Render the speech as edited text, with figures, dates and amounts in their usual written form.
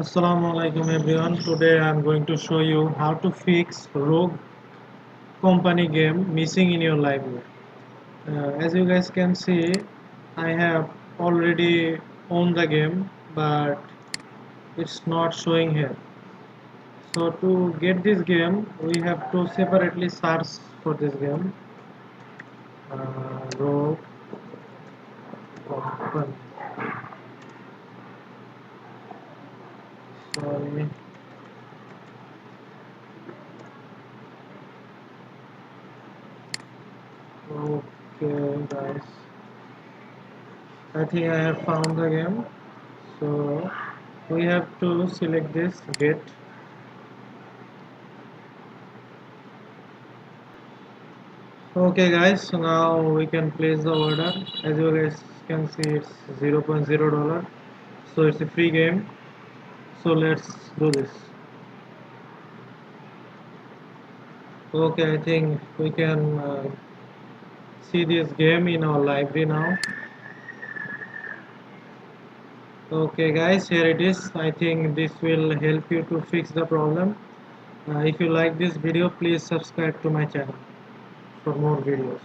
Assalamu alaikum everyone. Today I am going to show you how to fix rogue company game missing in your library. As you guys can see, I have already owned the game, but it's not showing here. So to get this game, we have to separately search for this game. Rogue company. Sorry. Okay, guys. I think I have found the game. So we have to select this get. Okay guys, so now we can place the order. As you guys can see, it's $0.0, so it's a free game. So let's do this. Okay, I think we can see this game in our library now. Okay guys, here it is. I think this will help you to fix the problem. If you like this video, please subscribe to my channel for more videos.